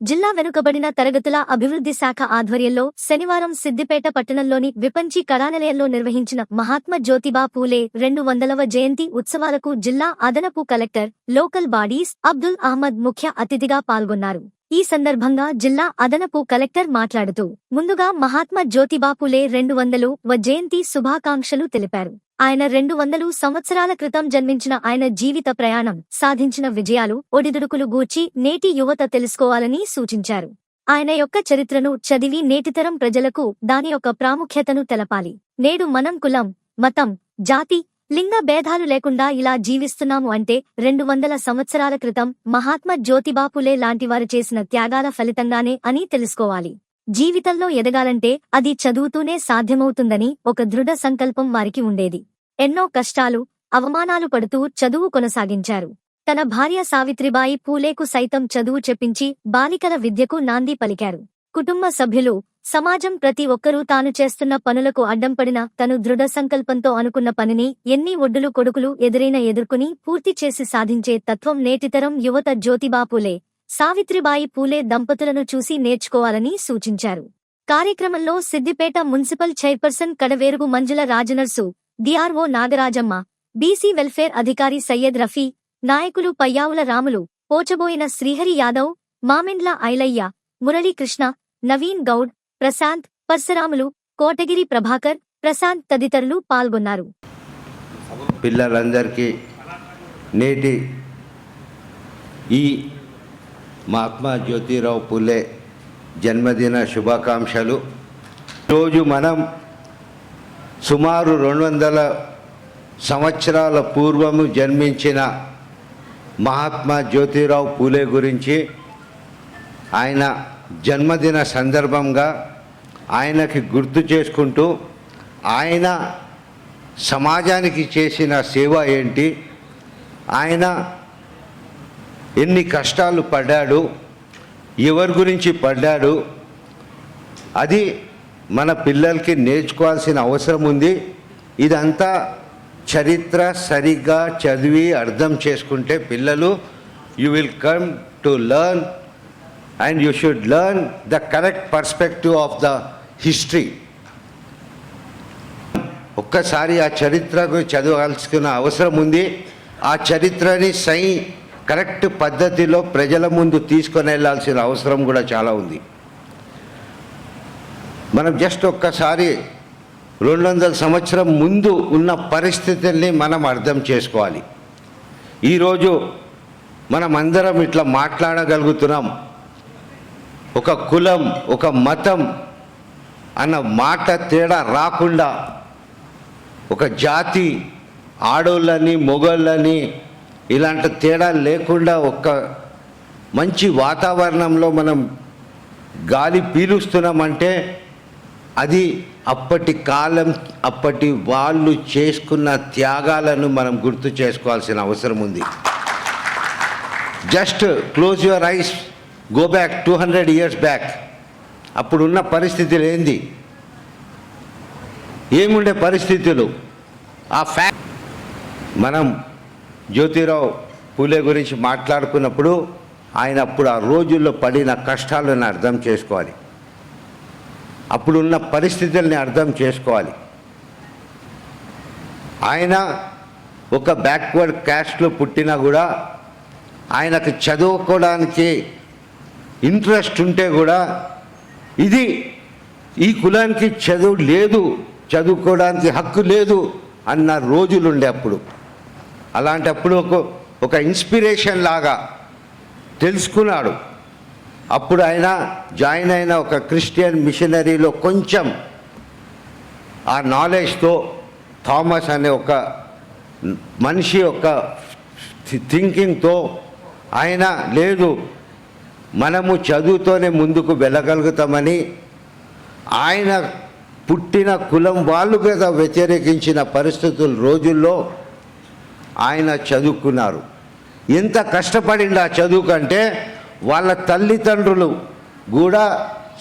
జిల్లా వెనుకబడిన తరగతుల అభివృద్ధి శాఖ ఆధ్వర్యంలో శనివారం సిద్దిపేట పట్టణంలోని విపంచి కళానిలయంలో నిర్వహించిన మహాత్మా జ్యోతిబా పూలే 200వ జయంతి ఉత్సవాలకు జిల్లా అదనపు collector, local bodies Abdul Ahmad ముఖ్య అతిథిగా పాల్గొన్నారు. ఈ సందర్భంగా జిల్లా అదనపు కలెక్టర్ మాట్లాడుతూ, ముందుగా మహాత్మా జ్యోతిబా పూలే 200వ జయంతి శుభాకాంక్షలు తెలిపారు. ఆయన 200 సంవత్సరాల క్రితం జన్మించిన ఆయన జీవిత ప్రయాణం, సాధించిన విజయాలు, ఒడిదుడుకులు గూర్చి నేటి యువత తెలుసుకోవాలని సూచించారు. ఆయన యొక్క చరిత్రను చదివి నేటితరం ప్రజలకు దాని యొక్క ప్రాముఖ్యతను తెలపాలి. నేడు మనం కులం, మతం, జాతి, లింగ భేదాలు లేకుండా ఇలా జీవిస్తున్నాము అంటే 200 సంవత్సరాల క్రితం మహాత్మా జ్యోతిబా పూలే లాంటివారు చేసిన త్యాగాల ఫలితంగానే అని తెలుసుకోవాలి. జీవితంలో ఎదగాలంటే అది చదువుతూనే సాధ్యమవుతుందని ఒక దృఢ సంకల్పం వారికి ఉండేది. ఎన్నో కష్టాలు, అవమానాలు పడుతూ చదువు కొనసాగించారు. తన భార్య సావిత్రిబాయి పూలేకు సైతం చదువు చెప్పించి బాలికల విద్యకు నాంది పలికారు. కుటుంబ సభ్యులు, సమాజం ప్రతి ఒక్కరూ తాను చేస్తున్న పనులకు అడ్డంపడిన తను దృఢ సంకల్పంతో అనుకున్న పనిని ఎన్ని ఒడ్డులు కొడుకులు ఎదుర్కొని పూర్తి చేసి సాధించే తత్వం నేటితరం యువత జ్యోతిబా పూలే, సావిత్రిబాయి పూలే దంపతులను చూసి నేర్చుకోవాలని సూచించారు. కార్యక్రమంలో Siddipet municipal chairperson Kadaverugu Manjula Rajanarsu, DRO Nagarajamma, BC welfare అధికారి సయ్యద్ రఫీ, నాయకులు పయ్యావుల రాములు, పోచబోయిన శ్రీహరి యాదవ్, మామిండ్ల ఐలయ్య, మురళీకృష్ణ, నవీన్ గౌడ్, ప్రశాంత్, పరశురాములు, కోటగిరి ప్రభాకర్, ప్రశాంత్ తదితరులు పాల్గొన్నారు. పిల్లలందరికీ నేటి ఈ మహాత్మా జ్యోతిరావు పూలే జన్మదిన శుభాకాంక్షలు. ఈరోజు మనం సుమారు 200 సంవత్సరాల పూర్వము జన్మించిన మహాత్మా జ్యోతిరావు పూలే గురించి, ఆయన జన్మదిన సందర్భంగా ఆయనకి గుర్తు చేసుకుంటూ, ఆయన సమాజానికి చేసిన సేవ ఏంటి, ఆయన ఎన్ని కష్టాలు పడ్డాడు, ఎవరి గురించి పడ్డాడు, అది మన పిల్లలకి నేర్చుకోవాల్సిన అవసరం ఉంది. ఇదంతా చరిత్ర సరిగ్గా చదివి అర్థం చేసుకుంటే పిల్లలు you will come to learn and you should learn the correct perspective of the history. ఒక్కసారి ఆ చరిత్రకు చదవాల్సిన అవసరం ఉంది. ఆ చరిత్రని కరెక్ట్ పద్ధతిలో ప్రజల ముందు తీసుకొని వెళ్ళాల్సిన అవసరం కూడా చాలా ఉంది. మనం జస్ట్ ఒక్కసారి 200 సంవత్సరం ముందు ఉన్న పరిస్థితుల్ని మనం అర్థం చేసుకోవాలి. ఈరోజు మనం అందరం ఇట్లా మాట్లాడగలుగుతున్నాం. ఒక కులం, ఒక మతం అన్న మాట తేడా రాకుండా, ఒక జాతి, ఆడోళ్ళని మొగోళ్ళని ఇలాంటి తేడా లేకుండా ఒక్క మంచి వాతావరణంలో మనం గాలి పీలుస్తున్నామంటే అది అప్పటి కాలం, అప్పటి వాళ్ళు చేసుకున్న త్యాగాలను మనం గుర్తు చేసుకోవాల్సిన అవసరం ఉంది. Just close your eyes, go back 200 years back. అప్పుడున్న పరిస్థితులు ఏంది, ఏముండే పరిస్థితులు, ఆ ఫ్యాక్ట్. మనం జ్యోతిరావు పూలే గురించి మాట్లాడుకున్నప్పుడు ఆయన అప్పుడు ఆ రోజుల్లో పడిన కష్టాలను అర్థం చేసుకోవాలి, అప్పుడున్న పరిస్థితుల్ని అర్థం చేసుకోవాలి. ఆయన ఒక బ్యాక్వర్డ్ క్యాస్ట్లో పుట్టినా కూడా ఆయనకు చదువుకోవడానికి ఇంట్రెస్ట్ ఉంటే కూడా ఈ కులానికి చదువు లేదు, చదువుకోవడానికి హక్కు లేదు అన్న రోజులుండే అప్పుడు. అలాంటప్పుడు ఒక ఇన్స్పిరేషన్ లాగా తెలుసుకున్నాడు. అప్పుడు ఆయన జాయిన్ అయిన ఒక క్రిస్టియన్ మిషనరీలో కొంచెం ఆ నాలెడ్జ్తో థామస్ అనే ఒక మనిషి యొక్క థింకింగ్తో ఆయన లేదు, మనము చదువుతోనే ముందుకు వెళ్ళగలుగుతామని, ఆయన పుట్టిన కులం వాళ్ళు కదా వ్యతిరేకించిన పరిస్థితుల రోజుల్లో ఆయన చదువుకున్నారు. ఎంత కష్టపడింది ఆ చదువు కంటే వాళ్ళ తల్లిదండ్రులు కూడా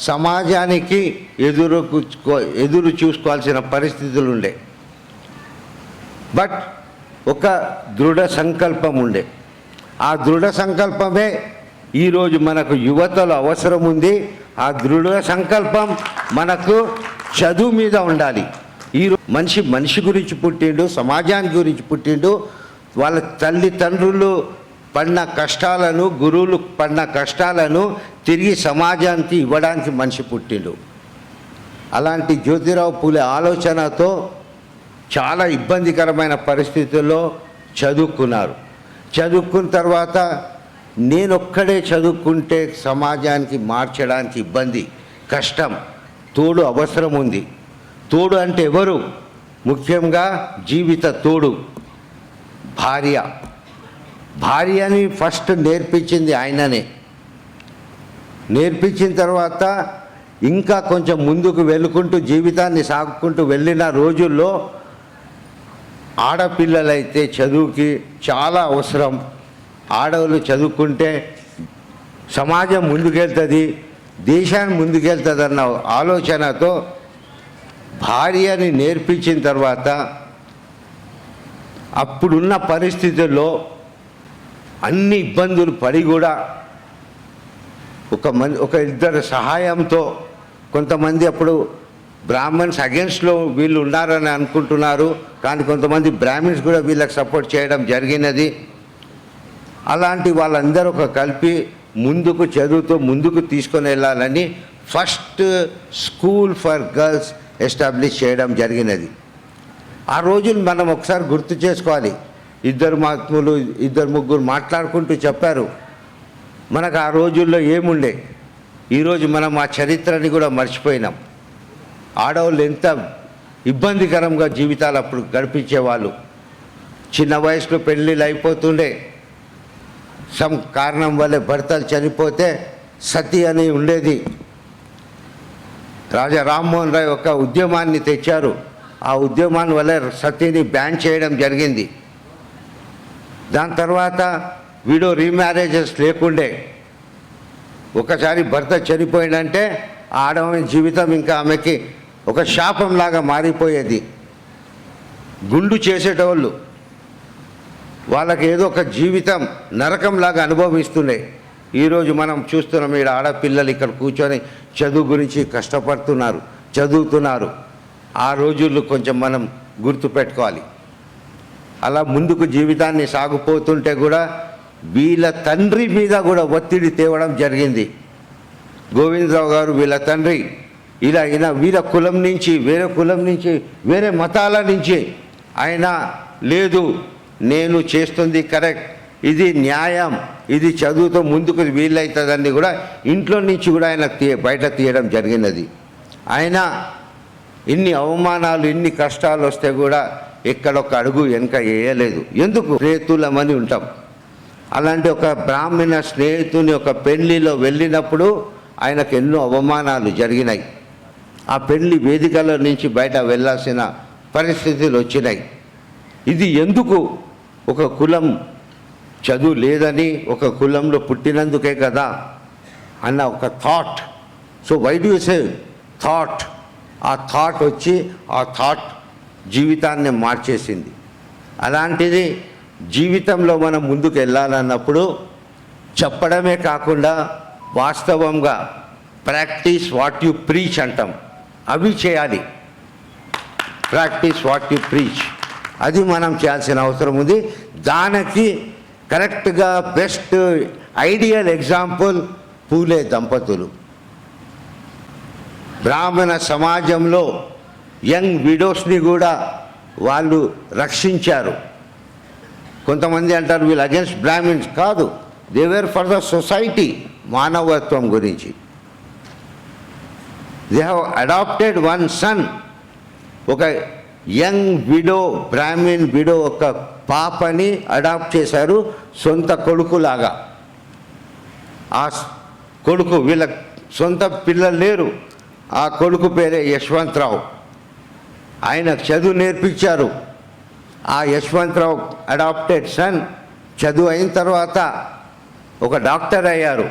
సమాజానికి ఎదురు చూసుకోవాల్సిన పరిస్థితులు ఉండే. బట్ ఒక దృఢ సంకల్పం ఉండే. ఆ దృఢ సంకల్పమే ఈరోజు మనకు యువతలో అవసరం ఉంది. ఆ దృఢ సంకల్పం మనకు చదువు మీద ఉండాలి. మనిషి మనిషి గురించి పుట్టిండు, సమాజానికి గురించి పుట్టిండు. వాళ్ళ తల్లిదండ్రులు పడిన కష్టాలను, గురువులు పడిన కష్టాలను తిరిగి సమాజానికి ఇవ్వడానికి మనిషి పుట్టిండు. అలాంటి జ్యోతిరావు పూలే ఆలోచనతో చాలా ఇబ్బందికరమైన పరిస్థితుల్లో చదువుకున్నారు. చదువుకున్న తర్వాత నేనొక్కడే చదువుకుంటే సమాజానికి మార్చడానికి ఇబ్బంది, కష్టం, తోడు అవసరం ఉంది. తోడు అంటే ఎవరు? ముఖ్యంగా జీవిత తోడు భార్య. భార్యని ఫస్ట్ నేర్పించింది ఆయననే. నేర్పించిన తర్వాత ఇంకా కొంచెం ముందుకు వెళ్ళుకుంటూ జీవితాన్ని సాగుకుంటూ వెళ్ళిన రోజుల్లో ఆడపిల్లలైతే చదువుకి చాలా అవసరం. ఆడవాళ్ళు చదువుకుంటే సమాజం ముందుకెళ్తుంది, దేశాన్ని ముందుకెళ్తుంది అన్న ఆలోచనతో భార్యని నేర్పించిన తర్వాత అప్పుడున్న పరిస్థితుల్లో అన్ని ఇబ్బందులు పడి కూడా ఒక ఇద్దరు సహాయంతో కొంతమంది అప్పుడు బ్రాహ్మణ్స్ అగెన్స్ట్లో వీళ్ళు ఉన్నారని అనుకుంటున్నారు, కానీ కొంతమంది బ్రాహ్మిన్స్ కూడా వీళ్ళకి సపోర్ట్ చేయడం జరిగినది. అలాంటి వాళ్ళందరూ ఒక కలిపి ముందుకు చదువుతూ ముందుకు తీసుకొని వెళ్ళాలని first school for girls establish చేయడం జరిగినది. ఆ రోజులు మనం ఒకసారి గుర్తు చేసుకోవాలి. ఇద్దరు మహాత్ములు, ఇద్దరు ముగ్గురు మాట్లాడుకుంటూ చెప్పారు మనకు ఆ రోజుల్లో ఏముండే. ఈరోజు మనం ఆ చరిత్రని కూడా మర్చిపోయినాం. ఆడవాళ్ళు ఎంత ఇబ్బందికరంగా జీవితాలు అప్పుడు గడిపించేవాళ్ళు. చిన్న వయసులో పెళ్ళిళ్ళు అయిపోతుండే. సమ్ కారణం వల్ల భర్తలు చనిపోతే సతీ అని ఉండేది. రాజా రామ్మోహన్ రాయ్ ఒక ఉద్యమాన్ని తెచ్చారు. ఆ ఉద్యమాన్ని వల్ల సతీని బ్యాన్ చేయడం జరిగింది. దాని తర్వాత వీడో రీమ్యారేజెస్ లేకుండే. ఒకసారి భర్త చనిపోయిందంటే ఆడవారి జీవితం ఇంకా ఆమెకి ఒక శాపంలాగా మారిపోయేది. గుండు చేసేటోళ్ళు వాళ్ళకి ఏదో ఒక జీవితం నరకంలాగా అనుభవిస్తున్నాయి. ఈరోజు మనం చూస్తున్నాం, ఇక్కడ ఆడపిల్లలు ఇక్కడ కూర్చొని చదువు గురించి కష్టపడుతున్నారు, చదువుతున్నారు. ఆ రోజుల్లో కొంచెం మనం గుర్తుపెట్టుకోవాలి. అలా ముందుకు జీవితాన్ని సాగిపోతుంటే కూడా వీళ్ళ తండ్రి మీద కూడా ఒత్తిడి తేవడం జరిగింది. గోవిందరావు గారు వీళ్ళ తండ్రి ఇలా వీళ్ళ కులం నుంచి వేరే కులం నుంచి వేరే మతాల నుంచి ఆయన లేదు, నేను చేస్తుంది కరెక్ట్, ఇది న్యాయం, ఇది చదువుతో ముందుకు వీలవుతుందని కూడా ఇంట్లో నుంచి కూడా ఆయన బయట తీయడం జరిగినది. ఆయన ఇన్ని అవమానాలు ఇన్ని కష్టాలు వస్తే కూడా ఎక్కడొక్క అడుగు వెనక వేయలేదు. ఎందుకు? స్నేహితులమని ఉంటాం. అలాంటి ఒక బ్రాహ్మణ స్నేహితుని ఒక పెళ్లిలో వెళ్ళినప్పుడు ఆయనకు ఎన్నో అవమానాలు జరిగినాయి. ఆ పెళ్లి వేదికల నుంచి బయట వెళ్ళాల్సిన పరిస్థితులు వచ్చినాయి. ఇది ఎందుకు? ఒక కులం చదువు లేదని, ఒక కులంలో పుట్టినందుకే కదా అన్న ఒక thought. So why do you say thought? ఆ థాట్ వచ్చి ఆ థాట్ జీవితాన్ని మార్చేసింది. అలాంటిది జీవితంలో మనం ముందుకు వెళ్ళాలన్నప్పుడు చెప్పడమే కాకుండా వాస్తవంగా ప్రాక్టీస్ వాట్ యు ప్రీచ్ అంటాం, అవి చేయాలి. ప్రాక్టీస్ వాట్ యు ప్రీచ్, అది మనం చేయాల్సిన అవసరం ఉంది. దానికి కరెక్ట్గా బెస్ట్ ఐడియల్ ఎగ్జాంపుల్ పూలే దంపతులు. బ్రాహ్మణ సమాజంలో యంగ్ విడోస్ని కూడా వాళ్ళు రక్షించారు. కొంతమంది అంటారు వీళ్ళు అగెన్స్ట్ బ్రాహ్మిన్స్. కాదు, they were for the society, మానవత్వం గురించి. They have adopted one son. ఒక యంగ్ విడో, బ్రాహ్మిన్ విడో ఒక పాపని అడాప్ట్ చేశారు సొంత కొడుకులాగా. ఆ కొడుకు, వీళ్ళ సొంత పిల్లలు లేరు, ఆ కొడుకు పేరే యశ్వంతరావు. ఆయన చదువు నేర్పించారు. ఆ యశ్వంతరావు అడాప్టెడ్ సన్ చదువు అయిన తర్వాత ఒక డాక్టర్ అయ్యారు.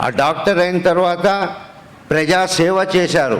ఆ డాక్టర్ అయిన తర్వాత ప్రజాసేవ చేశారు.